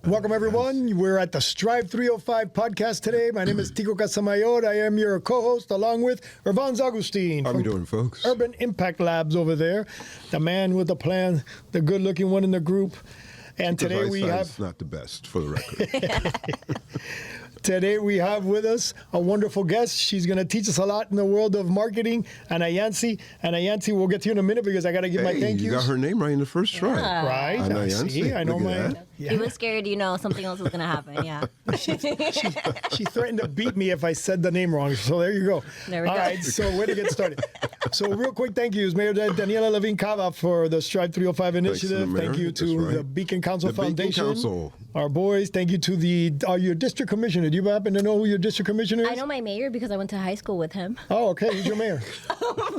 Welcome, everyone. We're at the Strive 305 podcast today. My name is Tico Casamayor. I am your co-host along with Irvans Augustin. How are we doing, folks? Urban Impact Labs over there. The man with the plan, the good-looking one in the group. And today we have... not the best, for the record. Today we have with us a wonderful guest. She's going to teach us a lot in the world of marketing, Anayansy. Anayansy, we'll get to you in a minute because I got to give my thank yous. You got her name right in the first try. Right. Anayansy. I know my... Yeah. He was scared, something else was going to happen, yeah. She threatened to beat me if I said the name wrong. So there you go. There we go. All right, so way to get started. So real quick, thank yous. Mayor Daniela Levine Cava for the Strive 305 initiative. Thank you to the Beacon Council Foundation. Beacon Council. Our boys. Thank you to your district commissioner. Do you happen to know who your district commissioner is? I know my mayor because I went to high school with him. Oh, okay. Who's your mayor?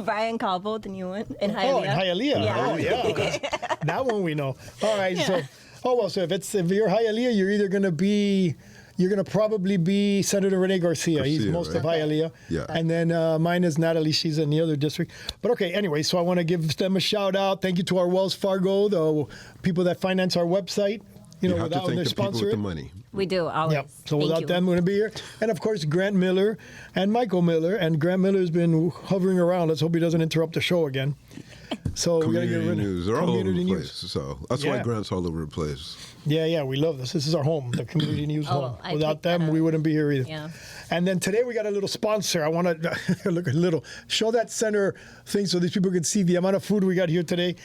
Brian Calvo, the new one, in Hialeah. Oh, in Hialeah. Yeah. Oh, yeah. That one we know. All right. Yeah. So if you're Hialeah, you're gonna probably be Senator Rene Garcia. He's most of Hialeah. Yeah. And then mine is Natalie. She's in the other district. But okay, anyway, so I want to give them a shout out. Thank you to our Wells Fargo, the people that finance our website. Without their sponsor, the money. We do, always. Yep. So without them, we're going to be here. And of course, Grant Miller and Michael Miller. And Grant Miller's been hovering around. Let's hope he doesn't interrupt the show again. So we got to get rid of news. They're all over the place. So that's why Grant's all over the place. Yeah, we love this. This is our home, the community news home. Without them, we wouldn't be here either. Yeah. And then today we got a little sponsor. I want to look a little, show that center thing so these people can see the amount of food we got here today.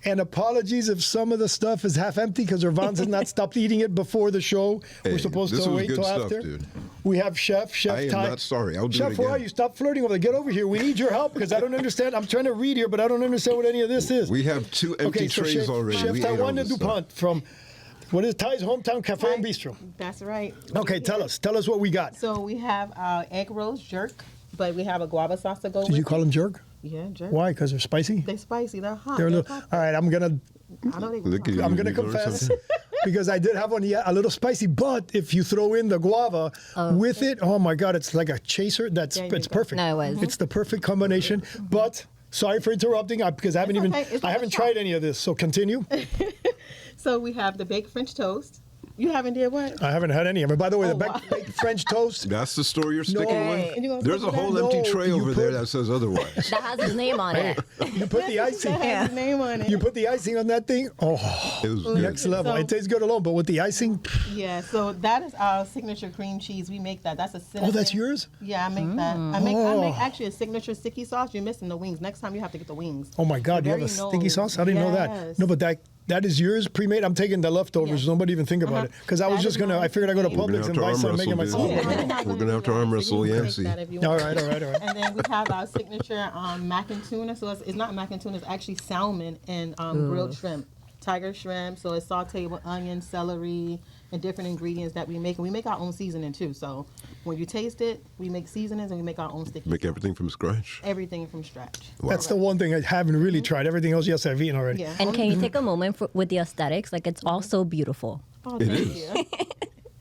And apologies if some of the stuff is half empty because Irvans has not stopped eating it before the show. Hey, we're supposed to wait till after. Dude. We have Chef I am Ty. not sorry. I'll do Chef, it again. where are you? Stop flirting over there. Get over here. We need your help because I don't understand. I'm trying to read here, but I don't understand what any of this is. We have 2 empty trays already. Chef Taiwan DuPont from... What is Ty's Hometown Cafe and Bistro? That's right. Okay, tell us what we got. So we have our egg rolls jerk, but we have a guava sauce to go with. Did you call them jerk? Yeah, jerk. Why? Because they're spicy? They're spicy. They're hot. They're a little, all right, I'm gonna confess because I did have one, a little spicy. But if you throw in the guava with it, oh my God, it's like a chaser. It's perfect. No, it was. It's the perfect combination. But sorry for interrupting because I haven't tried any of this. So continue. So we have the baked French toast. You haven't did what? I haven't had any of it. By the way, the baked French toast. That's the store you're sticking with? There's a whole No, empty tray over there that says otherwise. That has his name on it. You put the icing. That has his name on it. You put the icing on that thing. Oh, it was good. Next level. So- It tastes good alone, but with the icing. Yeah, so that is our signature cream cheese. We make that. That's a cinnamon. Oh, that's yours? Yeah, I make that. I make actually a signature sticky sauce. You're missing the wings. Next time you have to get the wings. Oh my God, you have a sticky sauce? I didn't know that. No, but that is yours pre-made. I'm taking the leftovers. Yes. Nobody even think about it because I figured I'd go to Publix and buy some and make it myself. We're gonna have to arm wrestle Yancy. All right. And then we have our signature mac and tuna. So it's not mac and tuna. It's actually salmon and grilled shrimp, tiger shrimp. So it's sauteed with onion, celery, and different ingredients that we make. And we make our own seasoning too. So when you taste it, we make seasonings and we make our own sticky. Make everything from scratch. Everything from scratch. Wow. That's the one thing I haven't really tried. Everything else, yes, I've eaten already. Yeah. And can you take a moment with the aesthetics? Like, it's all so beautiful. Oh, It thank is. you.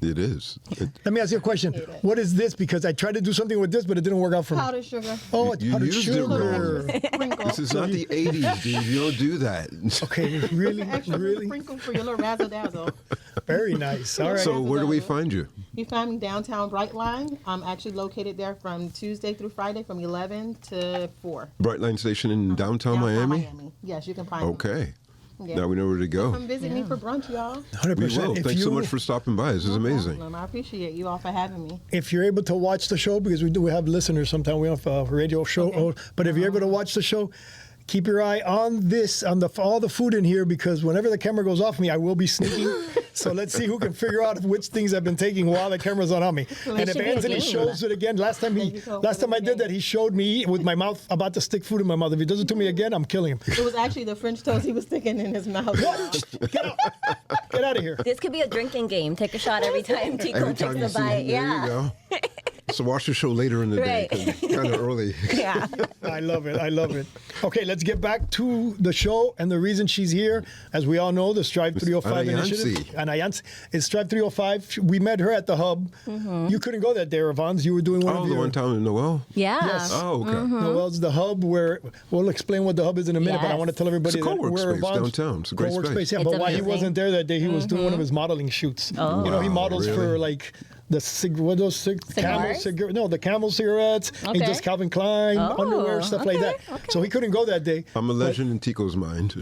It is. Let me ask you a question. What is this? Because I tried to do something with this, but it didn't work out for me. Powdered sugar. Oh, it's You powdered used it sugar. wrong. Sprinkle. This is not the 80s, dude. You don't do that. Okay, really? Extra Really? sprinkle for your little razzle dazzle. Very nice. All right. So where do we find you? You find me downtown Brightline. I'm actually located there from Tuesday through Friday from 11 to 4. Brightline Station in downtown Miami? Yes, you can find me. Okay. Yeah. Now we know where to go. Come visit me for brunch, y'all. 100%. We will. If Thanks so you- much for stopping by. This is amazing. Problem. I appreciate you all for having me. If you're able to watch the show, because we have listeners sometimes, we have a radio show, but if you're able to watch the show, keep your eye on all the food in here because whenever the camera goes off me, I will be sneaking. So let's see who can figure out which things I've been taking while the camera's on me. And if should be a Anthony game. shows it again, last time I did that, he showed me with my mouth about to stick food in my mouth. If he does it to me again, I'm killing him. It was actually the French toast he was sticking in his mouth. Get out! Get out of here. This could be a drinking game. Take a shot every time Tico Every takes time you a see bite. it, there you go. So watch the show later in the day, Right. kind of early. Yeah. I love it. I love it. Okay, let's get back to the show and the reason she's here. As we all know, the Strive 305 initiative. Anayansy is Strive 305. We met her at the hub. You couldn't go that day, Irvans. You were doing one Oh, of the your... one time in Noel? Yeah. Yes. Oh, okay. Noel's the hub where we'll explain what the hub is in a minute, but I Yes. want to tell everybody It's a that co-work we're space downtown. It's a great space. Yeah, It's but while he amazing. wasn't there that day, he was doing one of his modeling shoots. Oh. You know, he Wow, models for really? like the camel cigarettes. He Okay. does Calvin Klein Oh, underwear, stuff like that. okay. So he couldn't go that day. I'm a legend in Tico's mind.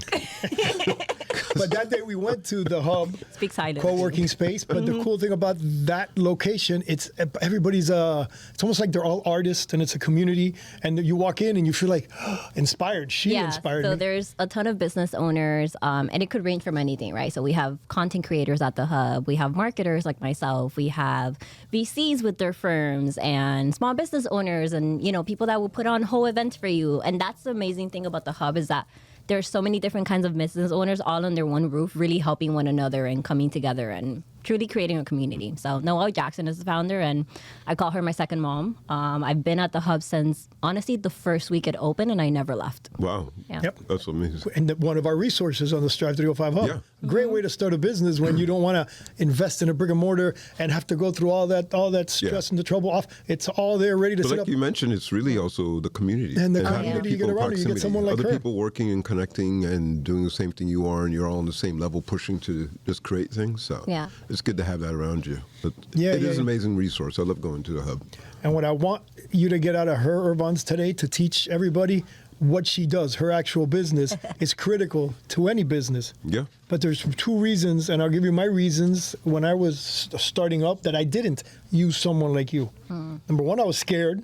But that day we went to the hub Speak silent. co-working space. But the cool thing about that location, it's everybody's it's almost like they're all artists and it's a community. And you walk in and you feel like inspired. She inspired so me. there's a ton of business owners, and it could range from anything, right? So we have content creators at the hub, we have marketers like myself, we have VCs with their firms, and small business owners, and people that will put on whole events for you. And that's the amazing thing about the hub is that there's so many different kinds of business owners all under one roof, really helping one another and coming together and truly creating a community. So Noelle Jackson is the founder, and I call her my second mom. I've been at the hub since, honestly, the first week it opened, and I never left. Wow. Yeah. Yep. That's amazing. And one of our resources on the Strive 305 Hub. Yeah. Great way to start a business when you don't want to invest in a brick and mortar and have to go through all that stress and the trouble off. It's all there ready to But set like up. you mentioned, it's really also the community. And the having community you people get in around you, you get proximity. someone like Other her. people working and connecting and doing the same thing you are, and you're all on the same level pushing to just create things. So Yeah. it's good to have that around you. But Yeah, it yeah, is yeah. an amazing resource. I love going to the hub. And what I want you to get out of her, Irvans, today to teach everybody what she does, her actual business, is critical to any business. Yeah. But there's two reasons, and I'll give you my reasons when I was starting up that I didn't use someone like you. Number one, I was scared.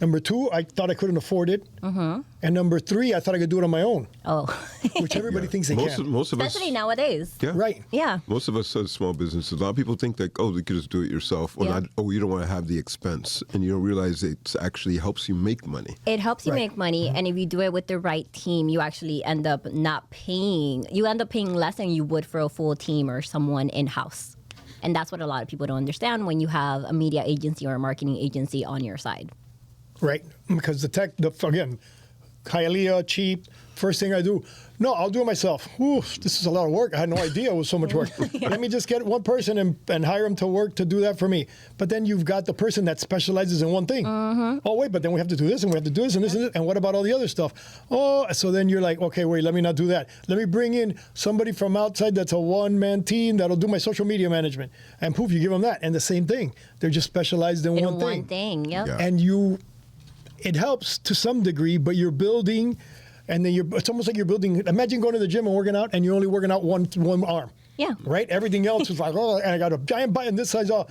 Number two, I thought I couldn't afford it. And number three, I thought I could do it on my own, Oh, which everybody thinks they most can. most of us. especially nowadays. Yeah. Right. Yeah. Most of us are small businesses. A lot of people think that, you could just do it yourself, or Yeah. not, you don't want to have the expense, and you don't realize it actually helps you make money. It helps you Right. make money, and if you do it with the right team, you actually end up not paying. You end up paying less than you would for a full team or someone in house, and that's what a lot of people don't understand when you have a media agency or a marketing agency on your side. Right, because again, Hialeah, cheap. First thing I do, no, I'll do it myself. Ooh, this is a lot of work. I had no idea it was so much work. Let me just get one person and hire him to work to do that for me. But then you've got the person that specializes in one thing. Oh, wait, but then we have to do this and we have to do this and this and this. And what about all the other stuff? Oh, so then you're like, okay, wait, let me not do that. Let me bring in somebody from outside that's a one-man team that'll do my social media management. And poof, you give them that. And the same thing. They're just specialized in one thing. One thing, yep. Yeah. And it helps to some degree, but you're building, and then it's almost like you're building. Imagine going to the gym and working out, and you're only working out one arm. Yeah. Right. Everything else is like, oh, and I got a giant bite and this size. Oh,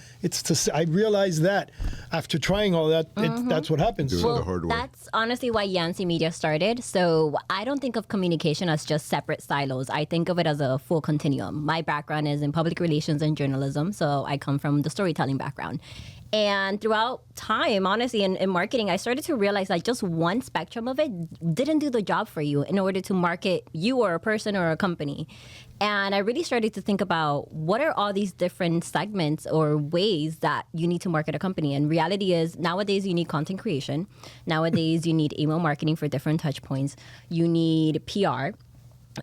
I realized that after trying all that, that's what happens. Do it the hard way. That's honestly why Yancy Media started. So I don't think of communication as just separate silos. I think of it as a full continuum. My background is in public relations and journalism, so I come from the storytelling background. And throughout time, honestly, in marketing, I started to realize that just one spectrum of it didn't do the job for you in order to market you or a person or a company. And I really started to think about what are all these different segments or ways that you need to market a company. And reality is nowadays you need content creation. Nowadays you need email marketing for different touch points. You need PR,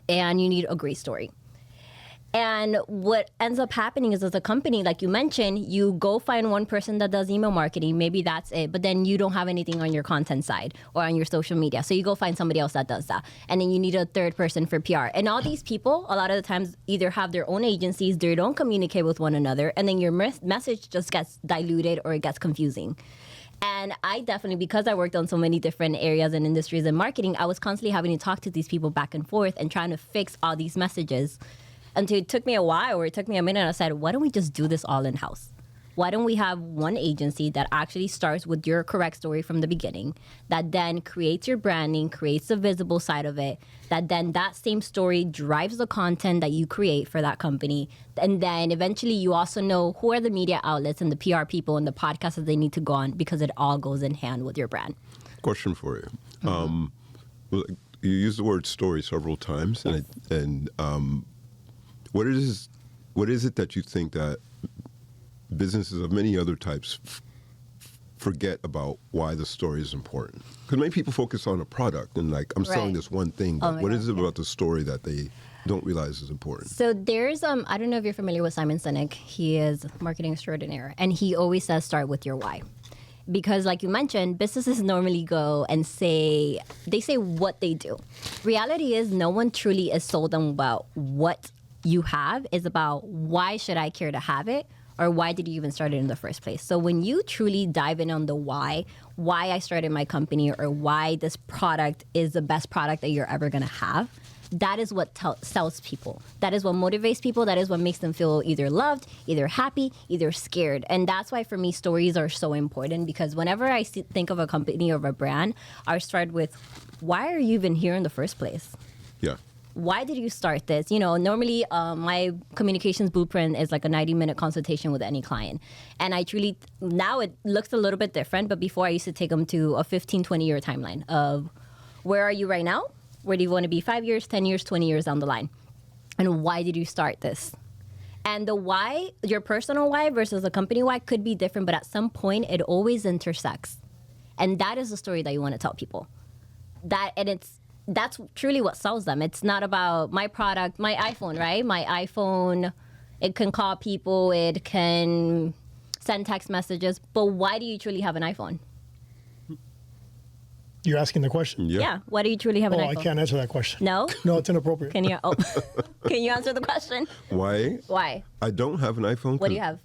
and you need a great story. And what ends up happening is, as a company, like you mentioned, you go find one person that does email marketing. Maybe that's it. But then you don't have anything on your content side or on your social media. So you go find somebody else that does that. And then you need a third person for PR. And all these people, a lot of the times, either have their own agencies, they don't communicate with one another. And then your message just gets diluted or it gets confusing. And I definitely, because I worked on so many different areas and industries in marketing, I was constantly having to talk to these people back and forth and trying to fix all these messages. Until it took me a while, or it took me a minute, and I said, why don't we just do this all in-house? Why don't we have one agency that actually starts with your correct story from the beginning, that then creates your branding, creates the visible side of it, that then that same story drives the content that you create for that company. And then eventually you also know who are the media outlets and the PR people and the podcasts that they need to go on, because it all goes in hand with your brand. Question for you. Well, you used the word story several times, and what is it that you think that businesses of many other types forget about why the story is important. Because many people focus on a product and like, I'm selling Right. this one thing, Oh but my what God, is it about the story that they don't realize is important? So there's I don't know if you're familiar with Simon Sinek. He is marketing extraordinaire, and he always says start with your why. Because like you mentioned, businesses normally go and say what they do. Reality is no one truly is sold on about what you have. It's about why should I care to have it, or why did you even start it in the first place? So when you truly dive in on the why I started my company, or why this product is the best product that you're ever gonna have, that is what sells people. That is what motivates people. That is what makes them feel either loved, either happy, either scared. And that's why for me, stories are so important, because whenever I think of a company or a brand, I start with, why are you even here in the first place? Yeah. Why did you start this? You know, normally my communications blueprint is like a 90-minute consultation with any client. And I truly, now it looks a little bit different, but before I used to take them to a 15, 20-year timeline of where are you right now? Where do you want to be 5 years, 10 years, 20 years down the line? And why did you start this? And the why, your personal why versus a company why could be different, but at some point it always intersects. And that is the story that you want to tell people. That's truly what sells them. It's not about my product, my iPhone, right? My iPhone, it can call people, it can send text messages, but why do you truly have an iPhone? You're asking the question. Yeah. Why do you truly have an Oh, I iPhone? can't answer that question. No? No, it's inappropriate. Can you answer the question? Why? Why? I don't have an iPhone. What do you have?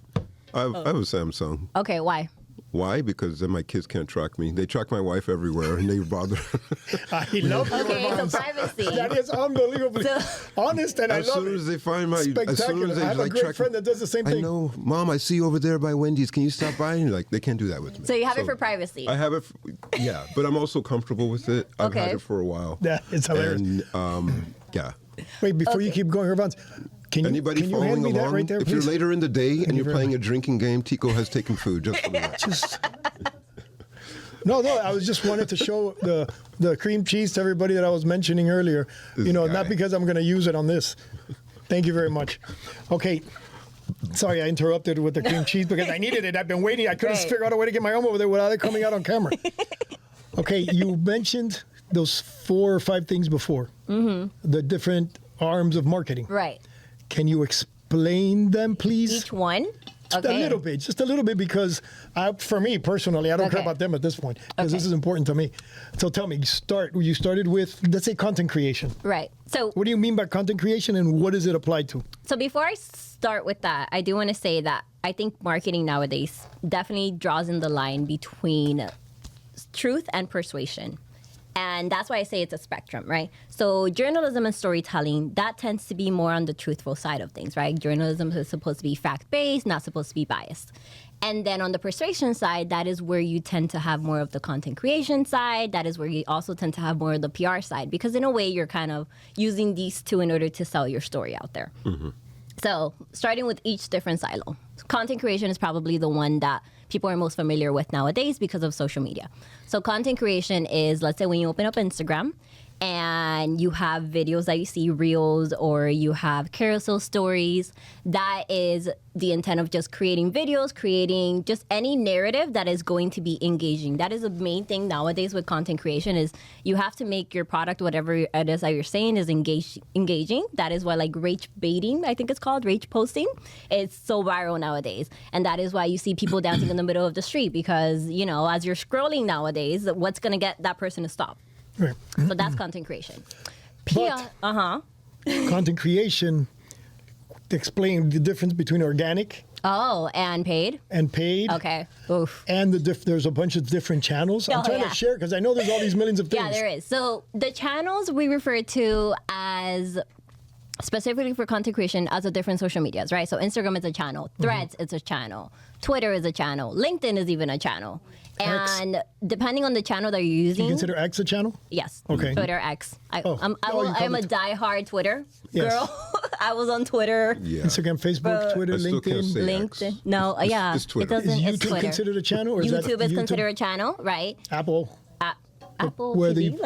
I have a Samsung. Okay, why? Why? Because then my kids can't track me. They track my wife everywhere, and they bother. I love your Okay, so response. privacy. That is unbelievably honest, and As I love soon it. as they find my, as Spectacular. soon as they I have a like great track friend that does the same I thing. know, Mom. I see you over there by Wendy's. Can you stop by? And like, they can't do that with me. So you have it for privacy. I have it. Yeah, but I'm also comfortable with it. I've had Okay. it for a while. Yeah, it's hilarious. And yeah. Wait, before you keep going, Irvans, can Anybody you hand following me that along? right there, If you're please? later in the day and you're very playing a drinking game, Tico has taken food just for that. Just no. I was just wanted to show the cream cheese to everybody that I was mentioning earlier. This You know, guy. not because I'm going to use it on this. Thank you very much. Okay. Sorry, I interrupted with the cream cheese because I needed it. I've been waiting. I couldn't Right. figure out a way to get my arm over there without it coming out on camera. Okay, you mentioned those 4 or 5 things before. Mm-hmm. The different arms of marketing. Right. Can you explain them, please? Each one? Just a little bit, because for me personally, I don't care Okay. about them at this point because this Okay. is important to me. So tell me, you started with, let's say, content creation. Right. So What do you mean by content creation, and what does it apply to? So before I start with that, I do want to say that I think marketing nowadays definitely draws in the line between truth and persuasion. And that's why I say it's a spectrum, right? So journalism and storytelling, that tends to be more on the truthful side of things, right? Journalism is supposed to be fact-based, not supposed to be biased. And then on the persuasion side, that is where you tend to have more of the content creation side. That is where you also tend to have more of the PR side, because in a way, you're kind of using these two in order to sell your story out there. Mm-hmm. So starting with each different silo. Content creation is probably the one that people are most familiar with nowadays because of social media. So content creation is, let's say when you open up Instagram and you have videos that you see, reels, or you have carousel stories, that is the intent of just creating videos, creating just any narrative that is going to be engaging. That is the main thing nowadays with content creation, is you have to make your product, whatever it is that you're saying, is engaging. That is why like rage baiting, I think it's called, rage posting, it's so viral nowadays. And that is why you see people dancing in the middle of the street, because, you know, as you're scrolling nowadays, what's going to get that person to stop? Right. So that's content creation. But- Content creation, explain the difference between organic Oh, and paid? and paid. Okay. Oof. And there's a bunch of different channels. I'm Oh, trying yeah. to share because I know there's all these millions of things. Yeah, there is. So the channels we refer to as, specifically for content creation, as a different social medias, right? So Instagram is a channel, Threads is a channel, Twitter is a channel, LinkedIn is even a channel. X. And depending on the channel that you're using, You consider X a channel? yes, Okay. Twitter X. Oh. I'm Oh, you a call it- diehard Twitter Yes. girl. I was on Twitter. Yeah. Instagram, Facebook, Twitter, I still can't LinkedIn. say LinkedIn. X. No, yeah. it's Twitter. It doesn't, Is it's YouTube Twitter. considered a channel? Or is that YouTube is YouTube? considered a channel, right? Apple. Apple where TV,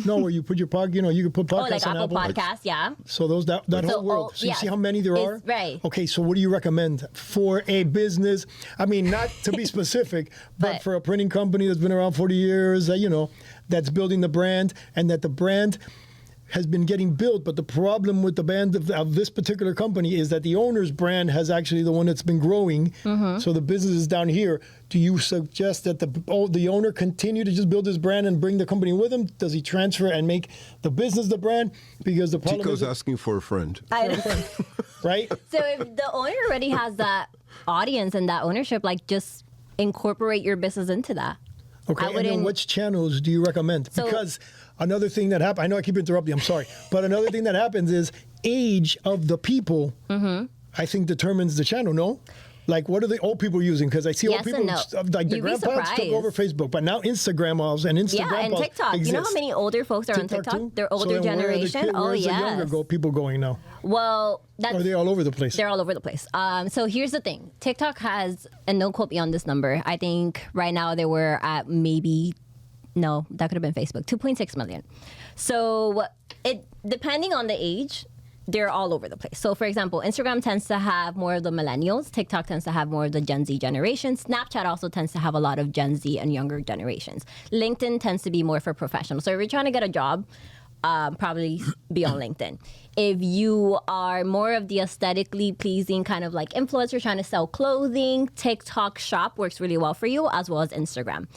where you put your you can put podcasts oh, like on Apple Apple. Podcasts, yeah. So that whole world. So you see how many there are? Right. Okay, so what do you recommend for a business? I mean, not to be specific, but for a printing company that's been around 40 years, that's building the brand, and that the brand has been getting built, but the problem with the brand of this particular company is that the owner's brand has actually the one that's been growing. So the business is down here. Do you suggest that the owner continue to just build his brand and bring the company with him? Does he transfer and make the business the brand? Because the problem Tico's asking for a friend. Right? So if the owner already has that audience and that ownership, just incorporate your business into that. Okay, and then which channels do you recommend? Because another thing that happens, I know I keep interrupting, I'm sorry, but another thing that happens is age of the people, I think, determines the channel, no? Like, what are the old people using? Because I see old people, like the grandpas took over Facebook, but now Instagram and TikTok. exist. You know how many older folks are on TikTok? Too? They're older generation. Where's the younger people going now? Well, are they all over the place? They're all over the place. So here's the thing. TikTok has, and don't quote me on this number, I think right now they were at no, that could have been Facebook, 2.6 million. So depending on the age, they're all over the place. So for example, Instagram tends to have more of the millennials. TikTok tends to have more of the Gen Z generation. Snapchat also tends to have a lot of Gen Z and younger generations. LinkedIn tends to be more for professionals. So if you're trying to get a job, probably be on LinkedIn. If you are more of the aesthetically pleasing kind of like influencer trying to sell clothing, TikTok Shop works really well for you, as well as Instagram.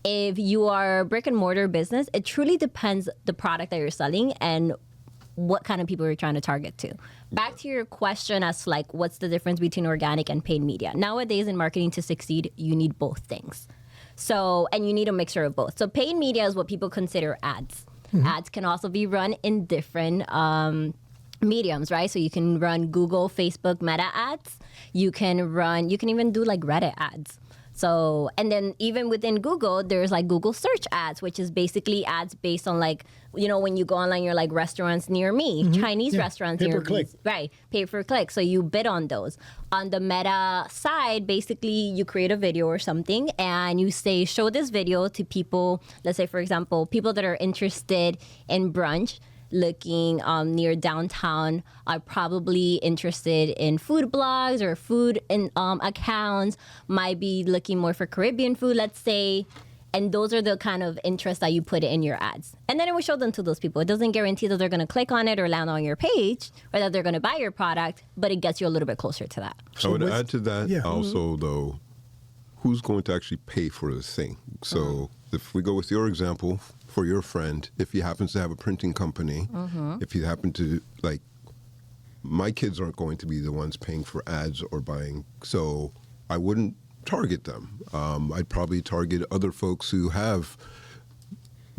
If you are a brick and mortar business, it truly depends the product that you're selling and what kind of people you're trying to target to. Back to your question as to what's the difference between organic and paid media. Nowadays in marketing to succeed, you need both things. So, and you need a mixture of both. So paid media is what people consider ads. Ads can also be run in different mediums, right? So you can run Google, Facebook, Meta ads. You can even do Reddit ads. So, and then even within Google, there's Google search ads, which is basically ads based on when you go online, you're restaurants near me, Chinese restaurants near me. Right, pay per click. So you bid on those. On the Meta side, basically you create a video or something and you say, show this video to people, let's say, for example, people that are interested in brunch, looking near downtown, are probably interested in food blogs or food accounts, might be looking more for Caribbean food, let's say. And those are the kind of interests that you put in your ads. And then it will show them to those people. It doesn't guarantee that they're going to click on it or land on your page or that they're going to buy your product, but it gets you a little bit closer to that. I would add to that also, though, who's going to actually pay for the thing? So if we go with your example, for your friend, if he happens to have a printing company, if you happen to, my kids aren't going to be the ones paying for ads or buying, so I wouldn't target them. I'd probably target other folks who have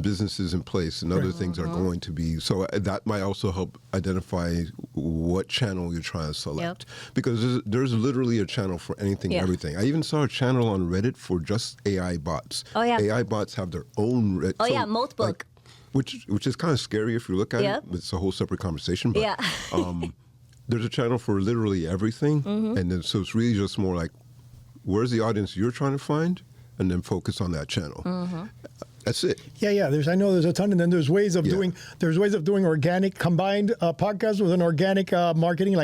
businesses in place and other things are going to be, so that might also help identify what channel you're trying to select. Because there's literally a channel for anything, everything. I even saw a channel on Reddit for just AI bots. Oh, yeah. AI bots have their own... Multbook. Which is kind of scary if you look at it. It's a whole separate conversation. But there's a channel for literally everything. And then so it's really just more where's the audience you're trying to find? And then focus on that channel. That's it. Yeah. I know there's a ton, and then there's ways of doing organic combined podcasts with an organic marketing,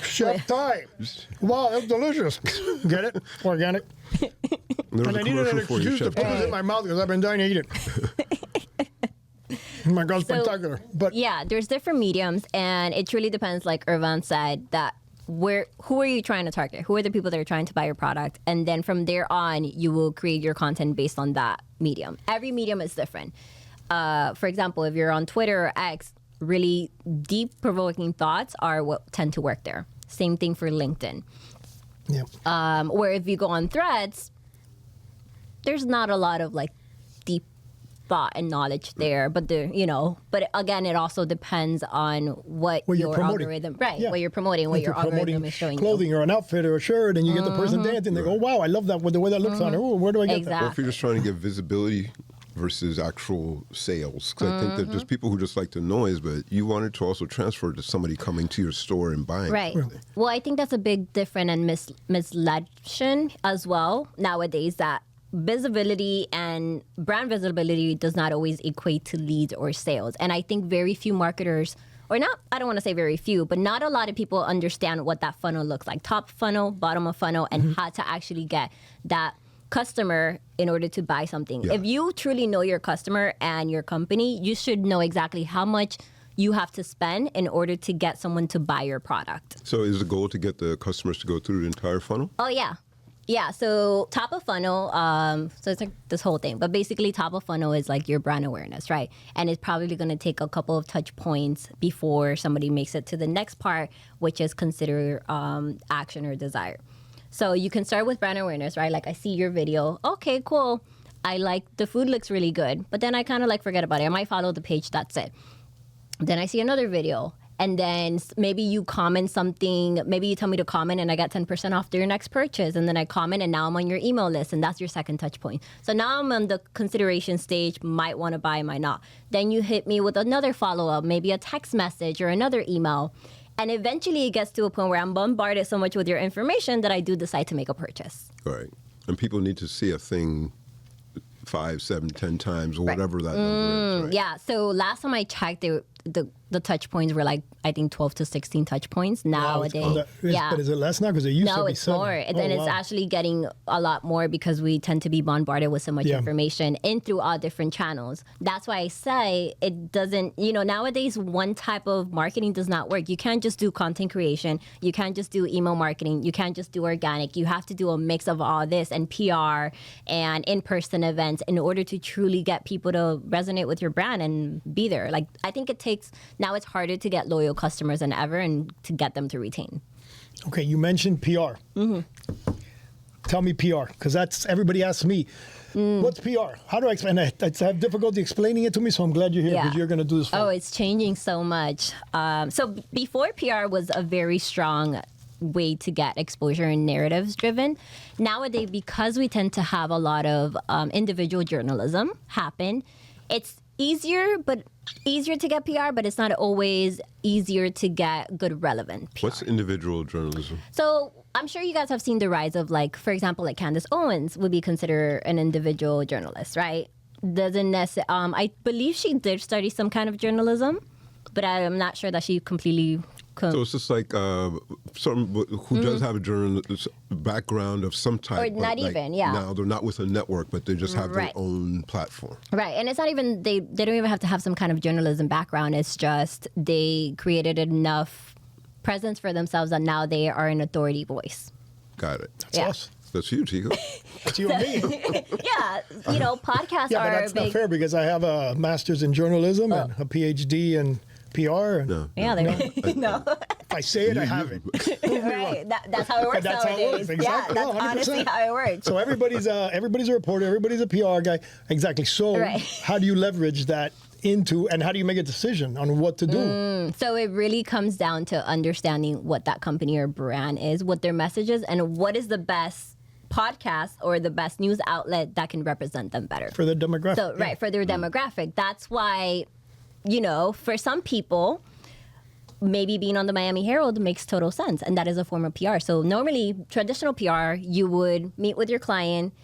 Chef time. Wow, that's delicious. Get it? Organic. There's and I needed an excuse to put it in my mouth because I've been dying to eat it. Oh my God, spectacular. But there's different mediums, and it truly depends, like Irvan said, that who are you trying to target? Who are the people that are trying to buy your product? And then from there on, you will create your content based on that medium. Every medium is different. For example, if you're on Twitter or X, really deep, provoking thoughts are what tend to work there. Same thing for LinkedIn. Yeah. Where if you go on Threads, there's not a lot of deep thought and knowledge there, but but again, it also depends on what your algorithm, what you're promoting, what your algorithm is showing clothing or an outfit or a shirt, and you get the person dancing, they go, wow, I love that, the way that looks on her. Ooh, where do I get that? Or if you're just trying to get visibility versus actual sales? Because I think that there's people who just like the noise, but you want it to also transfer to somebody coming to your store and buying. Right. something. Well, I think that's a big difference and misleading as well nowadays, that visibility and brand visibility does not always equate to leads or sales. And I think very few marketers, or not, I don't want to say very few, but not a lot of people understand what that funnel looks like. Top funnel, bottom of funnel, and how to actually get that customer in order to buy something. Yeah. If you truly know your customer and your company, you should know exactly how much you have to spend in order to get someone to buy your product. So is the goal to get the customers to go through the entire funnel? Oh, yeah. Yeah, so top of funnel, so it's like this whole thing. But basically, top of funnel is like your brand awareness, right? And it's probably going to take a couple of touch points before somebody makes it to the next part, which is consider action or desire. So you can start with brand awareness, right? Like, I see your video. Okay, cool. I like the food looks really good. But then I kind of like forget about it. I might follow the page. That's it. Then I see another video. And then maybe you comment something, maybe you tell me to comment and I got 10% off your next purchase. And then I comment and now I'm on your email list and that's your second touch point. So now I'm on the consideration stage, might want to buy, might not. Then you hit me with another follow-up, maybe a text message or another email. And eventually it gets to a point where I'm bombarded so much with your information that I do decide to make a purchase. Right. And people need to see a thing 5, 7, 10 times or whatever that number is. Right? Yeah. So last time I checked, the touch points were like, I think 12 to 16 touch points nowadays. But is it less now? Because it used to be No, it's 7. more. And then it's actually getting a lot more because we tend to be bombarded with so much information in through all different channels. That's why I say it doesn't, nowadays one type of marketing does not work. You can't just do content creation. You can't just do email marketing. You can't just do organic. You have to do a mix of all this and PR and in-person events in order to truly get people to resonate with your brand and be there. Like, I think now it's harder to get loyal customers than ever and to get them to retain. Okay, you mentioned PR. Tell me PR, because everybody asks me, what's PR? How do I explain it? I have difficulty explaining it to me, so I'm glad you're here because you're going to do this for me. It's changing so much. So before, PR was a very strong way to get exposure and narratives driven. Nowadays, because we tend to have a lot of individual journalism happen, it's easier to get PR, but it's not always easier to get good relevant PR. What's individual journalism? So I'm sure you guys have seen the rise of, like, for example, like Candace Owens would be considered an individual journalist, right? Doesn't necessarily, I believe she did study some kind of journalism, but I'm not sure that she completely. So it's just like someone who does have a journalist background of some type. Or not even, yeah. Now they're not with a network, but they just have their own platform. Right, and it's not even, they don't even have to have some kind of journalism background. It's just they created enough presence for themselves that now they are an authority voice. Got it. That's us. That's you, Tico. That's you and me. Yeah, podcasts Yeah, are but that's big. not fair because I have a master's in journalism and a PhD in PR. And No. Yeah, no. if I say it, I have it. Right, that's how it works That's how it nowadays. works, exactly. Yeah, No, that's 100%. honestly how it works. So everybody's a reporter, everybody's a PR guy. Exactly. So Right. how do you leverage that into, and how do you make a decision on what to do? So it really comes down to understanding what that company or brand is, what their message is, and what is the best podcast or the best news outlet that can represent them better. For the demographic. So, right, for their demographic. That's why, for some people, maybe being on the Miami Herald makes total sense, and that is a form of PR. So normally, traditional PR, you would meet with your client,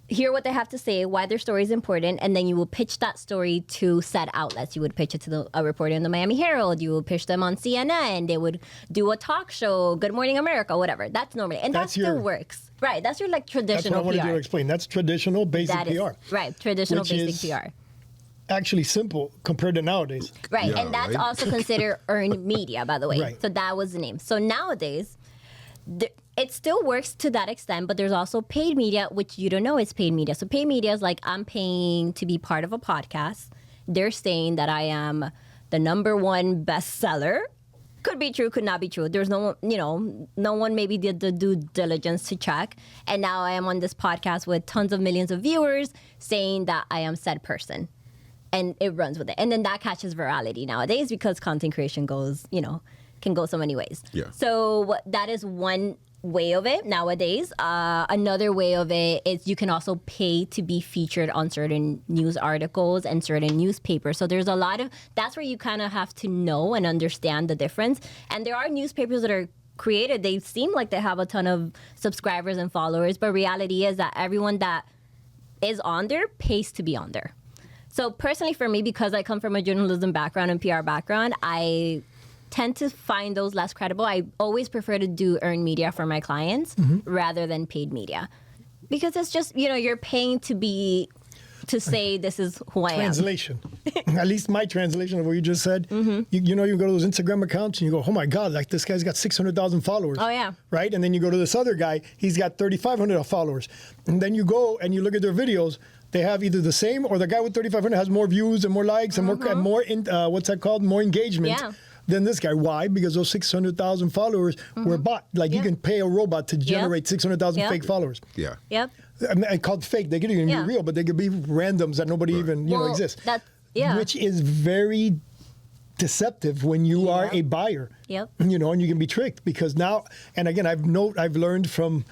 hear what they have to say, why their story is important, and then you will pitch that story to said outlets. You would pitch it to a reporter in the Miami Herald. You would pitch them on CNN. They would do a talk show, Good Morning America, whatever. That's normally, and that still works. Right, that's your That's what I traditional wanted PR. you to explain. That's traditional basic That is, PR. right, traditional Which basic is PR. Actually simple compared to nowadays. Right, Yeah, and that's right. also considered earned media, by the way. Right. So that was the name. So nowadays, it still works to that extent, but there's also paid media, which you don't know is paid media. So paid media is like, I'm paying to be part of a podcast. They're saying that I am the #1 bestseller. Could be true, could not be true. There's no one maybe did the due diligence to check. And now I am on this podcast with tons of millions of viewers saying that I am said person. And it runs with it. And then that catches virality nowadays because content creation goes, can go so many ways. Yeah. So that is one way of it nowadays. Another way of it is you can also pay to be featured on certain news articles and certain newspapers. So there's a lot of, that's where you kind of have to know and understand the difference. And there are newspapers that are created, they seem like they have a ton of subscribers and followers, but reality is that everyone that is on there pays to be on there. So personally for me, because I come from a journalism background and PR background, I tend to find those less credible. I always prefer to do earned media for my clients rather than paid media. Because it's just, you're paying to say this is who I am. Translation. At least my translation of what you just said. You go to those Instagram accounts and you go, oh my God, like this guy's got 600,000 followers. Oh, yeah. Right? And then you go to this other guy, he's got 3,500 followers. And then you go and you look at their videos, they have either the same or the guy with 3,500 has more views and more likes and more engagement. Yeah. Than this guy. Why? Because those 600,000 followers were bought. Like you can pay a robot to generate 600,000 fake followers. Yeah. Yep. I mean, I called fake. They could even be real, but they could be randoms that nobody even exists. Which is very deceptive when you are a buyer. Yep. And you can be tricked because now. And again, I've learned from.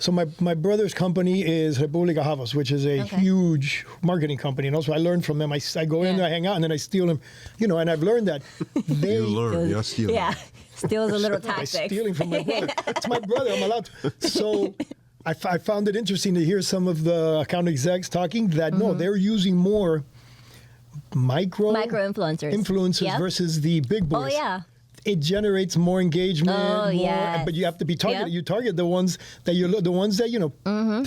So my brother's company is República Havas, which is a huge marketing company. And also I learned from them. I go in there, I hang out, and then I steal them. And I've learned that they... You learn, you're stealing. Yeah, steals a little tactic. Stealing from my brother. It's my brother, I'm allowed to. So I found it interesting to hear some of the account execs talking that, no, they're using more micro-influencers versus the big boys. Oh, yeah. It generates more engagement, but you have to be targeted. Yep. You target the ones that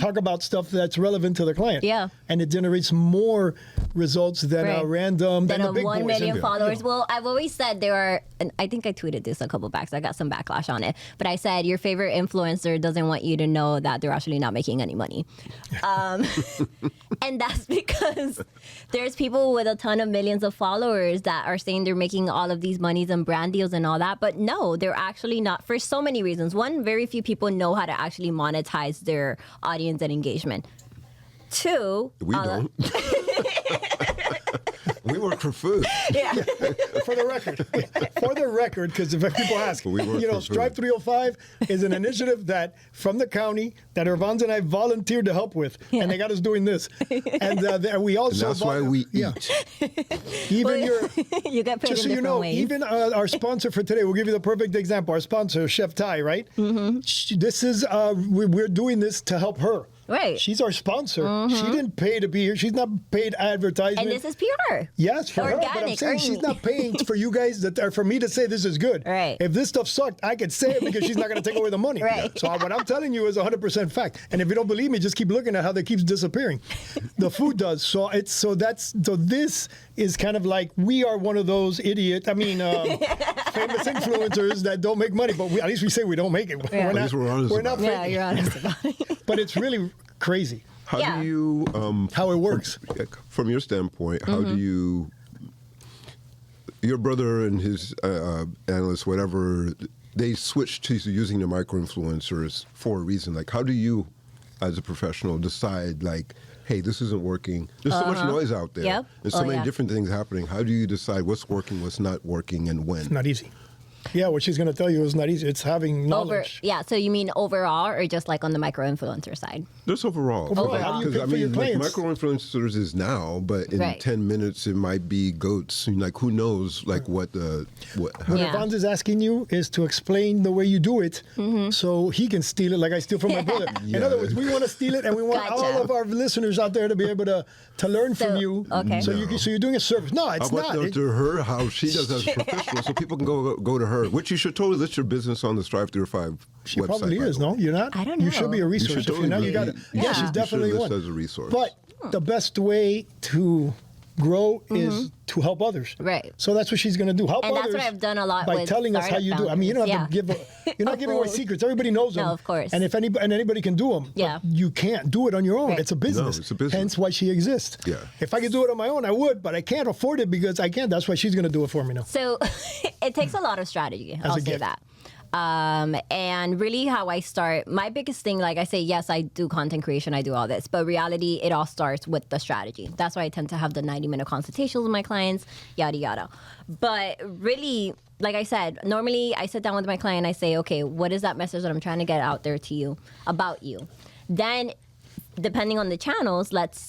talk about stuff that's relevant to the client. Yeah, and it generates more results than a random than the a big 1 boys. million followers. Well, I've always said there are, and I think I tweeted this a couple back, so I got some backlash on it. But I said your favorite influencer doesn't want you to know that they're actually not making any money, and that's because there's people with a ton of millions of followers that are saying they're making all of these monies and brand deals and all that, but no, they're actually not, for so many reasons. One, very few people know how to actually monetize their audience and engagement. Two, we don't. We work for food. Yeah. For the record, because if people ask, Strive 305 is an initiative that from the county that Irvans and I volunteered to help with, and they got us doing this, and we also. And that's why we eat. Even you get paid just in so you know, ways. even our sponsor for today, we'll give you the perfect example. Our sponsor, Chef Ty, right? This is we're doing this to help her. Right. She's our sponsor. She didn't pay to be here. She's not paid advertisement. And this is PR. Yes, for her. But I'm saying she's not paying for you guys for me to say this is good. Right. If this stuff sucked, I could say it because she's not going to take away the money. Right. So what I'm telling you is 100% fact. And if you don't believe me, just keep looking at how they keeps disappearing. The food does. So this is kind of like we are one of those famous influencers that don't make money, but at least we say we don't make it. Yeah. We're not faking. Yeah, you're honest about it. But it's really crazy. How do you how it works from your standpoint? How do you? Your brother and his analysts, whatever, they switched to using the micro-influencers for a reason. Like, how do you, as a professional, decide like, hey, this isn't working? There's so much noise out there. Yep. There's so many different things happening. How do you decide what's working, what's not working, and when? It's not easy. Yeah, what she's going to tell you is not easy. It's having knowledge. So you mean overall or just like on the micro-influencer side? Just overall. How do you pick for your clients? Micro-influencers is now, but in 10 minutes it might be goats. Like, who knows, like, what Irvans is asking you is to explain the way you do it so he can steal it like I steal from my brother. Yeah. In other words, we want to steal it, and we want all of our listeners out there to be able to learn from you. Okay. So you're doing a service. No, it's How not. about to her, how she does as a professional, so people can go to her, which you should totally list your business on the Strive 305 She website. probably is, no? You're not? I don't know. You should be a resource. If you're not, you got it. Yeah, she's definitely one. As a resource. But the best way to grow is to help others. Right. So that's what she's going to do. Help And others. that's what I've done a lot by with telling us how you do it. I mean, you don't have to give. You're not giving away secrets. Everybody knows them. No, of course. And if anybody can do them. Yeah. But you can't do it on your own. Right. It's a business. No, it's a business. Hence why she exists. Yeah. If I could do it on my own, I would, but I can't afford it because I can't. That's why she's going to do it for me now. So it takes a lot of strategy. I'll say gift. that. And really how I start, my biggest thing, like I say, yes, I do content creation, I do all this, but reality, it all starts with the strategy. That's why I tend to have the 90-minute consultations with my clients, yada, yada. But really, like I said, normally I sit down with my client. I say, okay, what is that message that I'm trying to get out there to you about you? Then, depending on the channels, let's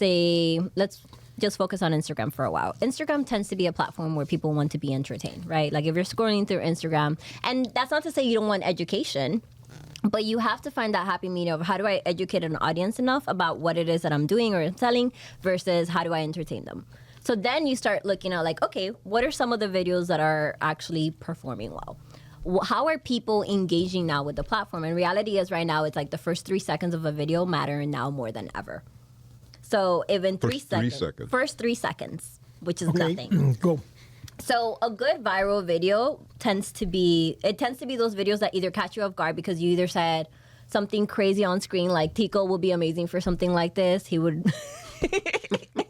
just focus on Instagram for a while. Instagram tends to be a platform where people want to be entertained, right? Like if you're scrolling through Instagram, and that's not to say you don't want education, but you have to find that happy medium of how do I educate an audience enough about what it is that I'm doing or selling versus how do I entertain them. So then you start looking at like, okay, what are some of the videos that are actually performing well? How are people engaging now with the platform? And reality is right now, it's like the first 3 seconds of a video matter now more than ever. So if in first 3 seconds, which is nothing. Go. So a good viral video tends to be those videos that either catch you off guard because you either said something crazy on screen, like Tico will be amazing for something like this. He would...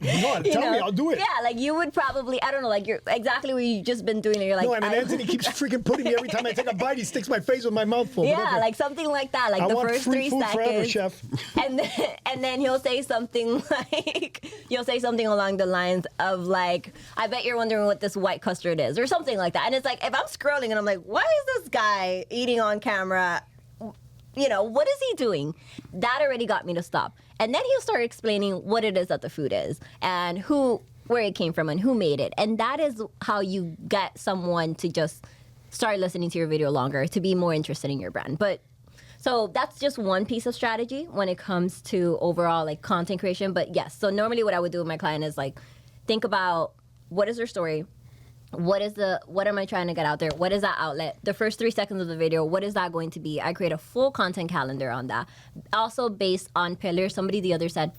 No, tell me, I'll do it. Yeah, like you would probably, I don't know, like you're exactly what you've just been doing. And you're like, No, and Anthony keeps freaking putting me every time I take a bite. He sticks my face with my mouth full. Yeah, like something like that. Like I the want first free 3 food seconds. forever, chef. And then he'll say something like, along the lines of like, I bet you're wondering what this white custard is, or something like that. And it's like, if I'm scrolling and I'm like, why is this guy eating on camera? You know, what is he doing? That already got me to stop. And then he'll start explaining what it is that the food is and where it came from and who made it. And that is how you get someone to just start listening to your video longer, to be more interested in your brand. But so that's just one piece of strategy when it comes to overall like content creation. But yes, so normally what I would do with my client is like, think about what is their story? What am I trying to get out there? What is that outlet? The first 3 seconds of the video, what is that going to be? I create a full content calendar on that. Also based on pillars. Somebody the other said,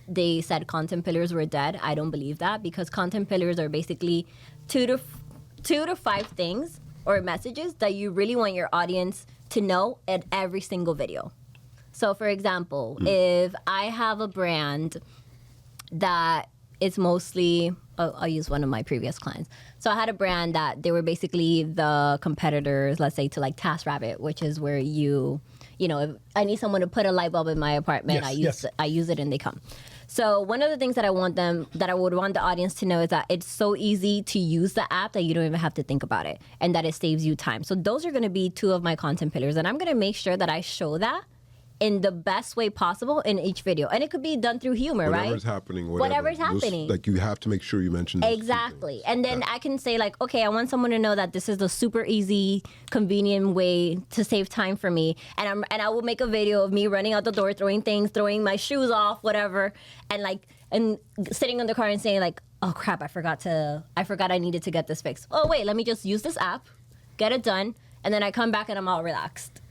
they said content pillars were dead. I don't believe that, because content pillars are basically two to five things or messages that you really want your audience to know at every single video. So for example, if I have a brand that is mostly, I'll use one of my previous clients. So I had a brand that they were basically the competitors, let's say, to like TaskRabbit, which is where you know, if I need someone to put a light bulb in my apartment, I use it and they come. So one of the things that I would want the audience to know is that it's so easy to use the app that you don't even have to think about it, and that it saves you time. So those are going to be two of my content pillars, and I'm going to make sure that I show that in the best way possible in each video. And it could be done through humor, right? Whatever's happening. Like you have to make sure you mention those exactly. And then I can say like, okay, I want someone to know that this is the super easy, convenient way to save time for me. And I will make a video of me running out the door, throwing my shoes off, whatever. And sitting in the car and saying like, oh crap, I forgot I needed to get this fixed. Oh wait, let me just use this app, get it done. And then I come back and I'm all relaxed.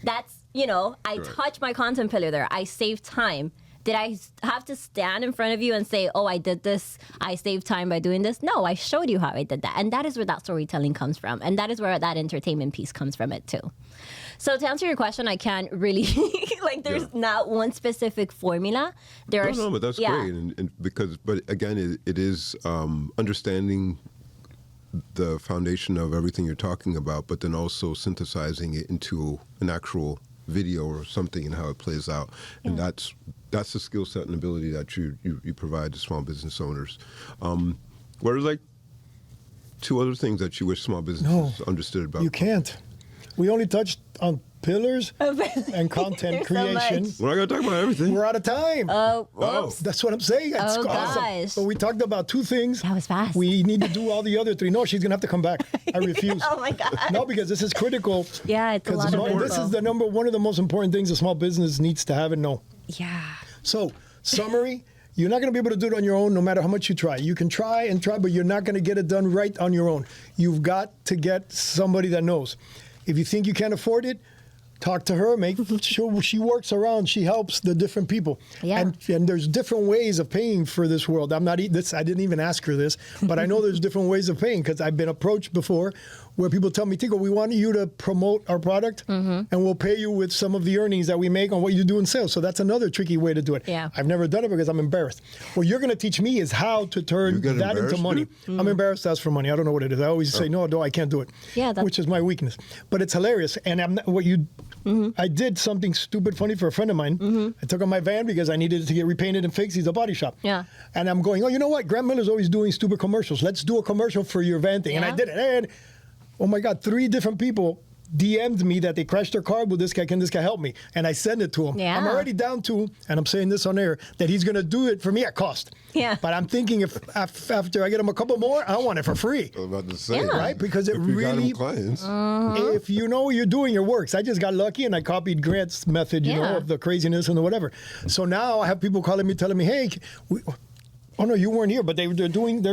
That's, you know, I touch my content pillar there. I save time. Did I have to stand in front of you and say, oh, I did this, I saved time by doing this? No, I showed you how I did that. And that is where that storytelling comes from. And that is where that entertainment piece comes from it too. So to answer your question, I can't really, there's not one specific formula. No, but that's great. But again, it is understanding the foundation of everything you're talking about, but then also synthesizing it into an actual video or something and how it plays out. And that's the skill set and ability that you provide to small business owners. What are like two other things that you wish small businesses understood about? You can't. We only touched on pillars and content creation. We're not going to talk about everything. We're out of time. Whoops. That's what I'm saying. That's awesome. Gosh. So we talked about two things. That was fast. We need to do all the other three. No, she's going to have to come back. I refuse. Oh my God. No, because this is critical. Yeah, it's a lot of info. This is one of the most important things a small business needs to have and know. Yeah. So, summary, you're not going to be able to do it on your own no matter how much you try. You can try and try, but you're not going to get it done right on your own. You've got to get somebody that knows. If you think you can't afford it, talk to her, make sure she works around, she helps the different people. Yeah. And there's different ways of paying for this world. I didn't even ask her this, but I know there's different ways of paying because I've been approached before where people tell me, Tico, we want you to promote our product and we'll pay you with some of the earnings that we make on what you do in sales. So that's another tricky way to do it. Yeah. I've never done it because I'm embarrassed. What you're going to teach me is how to turn that into money. I'm embarrassed to ask for money. I don't know what it is. I always say, no, I can't do it. Yeah, which is my weakness. But it's hilarious. And I did something stupid funny for a friend of mine. I took on my van because I needed it to get repainted and fixed. He's a body shop. Yeah. And I'm going, oh, you know what? Grant Miller's always doing stupid commercials. Let's do a commercial for your van thing. And I did it. And oh my God, 3 different people DM'd me that they crashed their car with this guy. Can this guy help me? And I send it to him. Yeah. I'm already down to, and I'm saying this on air, that he's going to do it for me at cost. Yeah. But I'm thinking if after I get him a couple more, I want it for free. I was about to say, Yeah. Right? Because it if you got really, them clients, if you know what you're doing, it works. I just got lucky and I copied Grant's method, you know, Yeah. of the craziness and the whatever. So now I have people calling me, telling me, hey, oh no, you weren't here, but they're doing,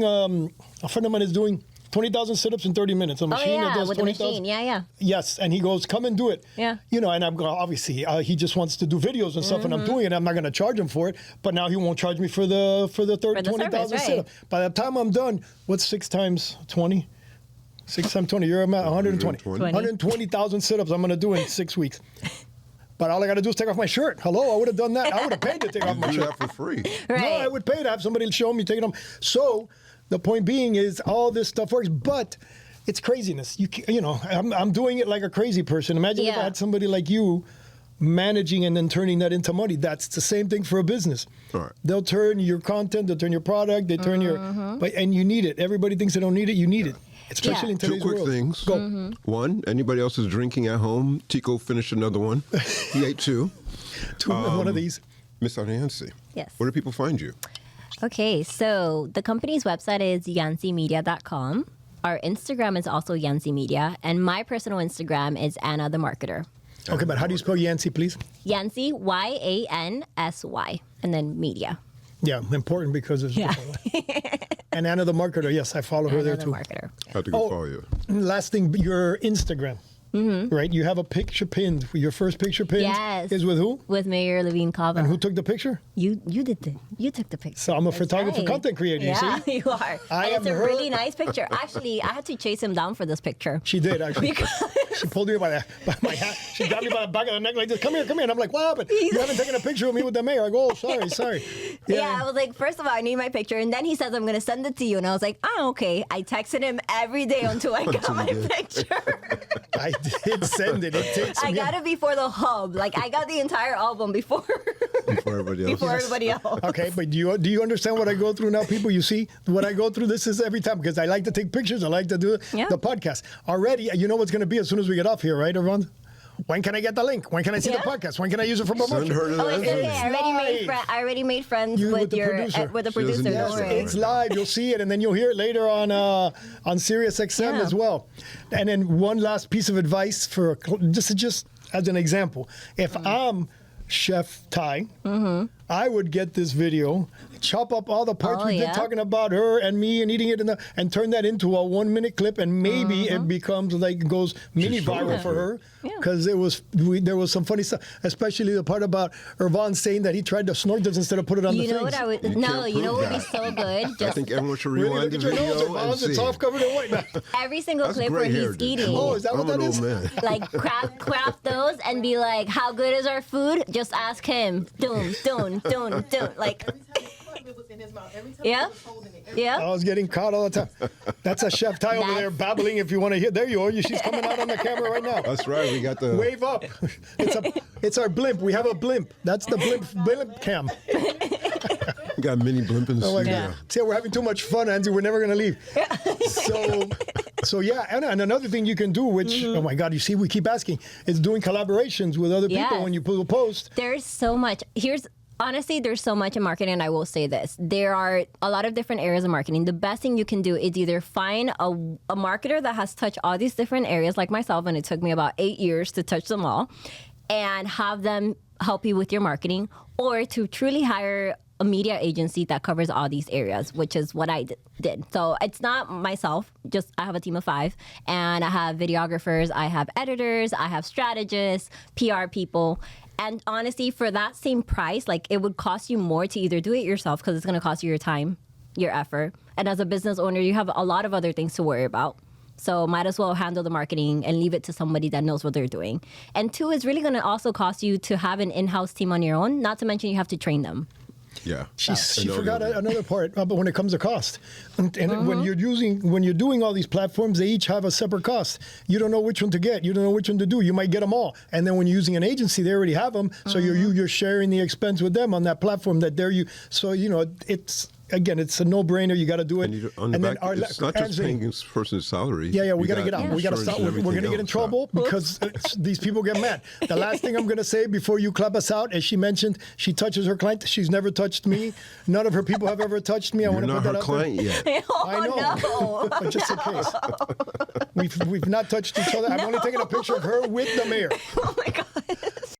a friend of mine is doing 20,000 sit-ups in 30 minutes. A Oh machine that yeah, does with the 20,000. machine. Yeah. Yes, and he goes, come and do it. Yeah. You know, and I'm going, obviously, he just wants to do videos and stuff, and I'm doing it. I'm not going to charge him for it, but now he won't charge me for the 30, the 20,000 service, sit-up. By the time I'm done, what's 6 times 20? 6 times 20, you're at 120. 120,000 sit-ups I'm going to do in 6 weeks. But all I got to do is take off my shirt. Hello, I would have done that. I would have paid to take off my do shirt. that for free. Right. No, I would pay to have somebody show me taking them. So the point being is all this stuff works, but it's craziness. You know, I'm doing it like a crazy person. Imagine if I Yeah. had somebody like you managing and then turning that into money. That's the same thing for a business. All right. They'll turn your content, they'll turn your product, they turn and you need it. Everybody thinks they don't need it. You need it. Especially in Two today's quick world. things. Go. One, anybody else is drinking at home, Tico finished another one. He ate 2. One of these. Miss Anayansy. Yes. Where do people find you? Okay, so the company's website is yancymedia.com. Our Instagram is also Yancy Media, and my personal Instagram is Anna the Marketer. Okay, but how do you spell Yancy, please? Yancy, Yansy, and then media. Yeah, important because it's Yeah. And Anna the Marketer, yes, I follow her Anna there the too. Marketer. I have to go Oh. follow you. Last thing, your Instagram, right? You have a picture pinned. Your first picture pinned Yes. is with who? With Mayor Levine Cava. And who took the picture? You took the picture. So I'm a photographer, Right. content creator. You Yeah, see? you are. I And am it's a her- really nice picture. Actually, I had to chase him down for this picture. She did actually. Because- She pulled me by my hat. She grabbed me by the back of the neck like this. Come here. And I'm like, what happened? You haven't taken a picture of me with the mayor. I go, oh, sorry. Yeah, I was like, first of all, I need my picture. And then he says, I'm going to send it to you. And I was like, okay. I texted him every day until I got my picture. I did send it. It takes I me. got it before the hub. Like, I got the entire album before Before everybody else. before everybody else. Okay, but do you understand what I go through now, people? You see what I go through? This is every time because I like to take pictures. I like to do Yeah. the podcast. Already, you know what's going to be as soon as we get off here, right, everyone? When can I get the link? When can I see the Yeah. podcast? When can I use it for Send promotion? her to Oh, the it's okay. live. I already made friends You with with the your producer. with the She doesn't producer. need Don't to worry. say It's live. You'll see it, and then you'll hear it later on Sirius XM Yeah. as well. And then one last piece of advice for just as an example, if I'm Chef Ty, I would get this video, chop up all the parts Oh, we did yeah? talking about her and me and eating it and turn that into a 1-minute clip, and maybe it becomes like goes mini She's showing viral it. for her Yeah. because there was some funny stuff, especially the part about Irvans saying that he tried to snort this instead of put it on the You know face. what I would? You No, can't you know what would prove be so good? I Just think everyone should Really, rewind look the at your nose, video and Irvans. It's see. half covered in white now. every single That's clip where gray he's hair, dude. eating. Oh, is that what I'm that an is? old man. Like craft those and be like, how good is our food? Just ask him. Dun. Like, It was in his mouth. Every time Yeah. he was holding it. Every yeah. I was getting caught all the time. That's a Chef Ty over That's- there babbling. If you want to hear, there you are. She's coming out on the camera right now. That's right. We got the. Wave up. It's our blimp. We have a blimp. That's the blimp cam. We got mini blimp in the Oh my studio. God. See, we're having too much fun, Andy. We're never gonna leave. So yeah, and another thing you can do, which oh my God, you see, we keep asking, is doing collaborations with other people Yes. when you put a post. There's so much. Honestly, there's so much in marketing, and I will say this. There are a lot of different areas of marketing. The best thing you can do is either find a marketer that has touched all these different areas, like myself, and it took me about 8 years to touch them all, and have them help you with your marketing, or to truly hire a media agency that covers all these areas, which is what I did. So it's not myself, just I have a team of 5, and I have videographers, I have editors, I have strategists, PR people. And honestly, for that same price, like it would cost you more to either do it yourself because it's going to cost you your time, your effort. And as a business owner, you have a lot of other things to worry about. So might as well handle the marketing and leave it to somebody that knows what they're doing. And 2, it's really going to also cost you to have an in-house team on your own, not to mention you have to train them. Yeah. She I know forgot that. another part, but when it comes to cost, and when you're doing all these platforms, they each have a separate cost. You don't know which one to get. You don't know which one to do. You might get them all, and then when you're using an agency, they already have them. So you're sharing the expense with them on that platform that they're you. So it's again, it's a no-brainer. You got to do it. And it's not just paying this person's salary. Yeah, we got to get out. Yeah. We got to stop. We're going to get in trouble because these people get mad. The last thing I'm going to say before you clap us out, as she mentioned, she touches her client. She's never touched me. None of her people have ever touched me. I want to put that out there. You're not her client yet. I know, but just in case. We've not touched each other. I'm only taking a picture of her with the mayor. Oh my God.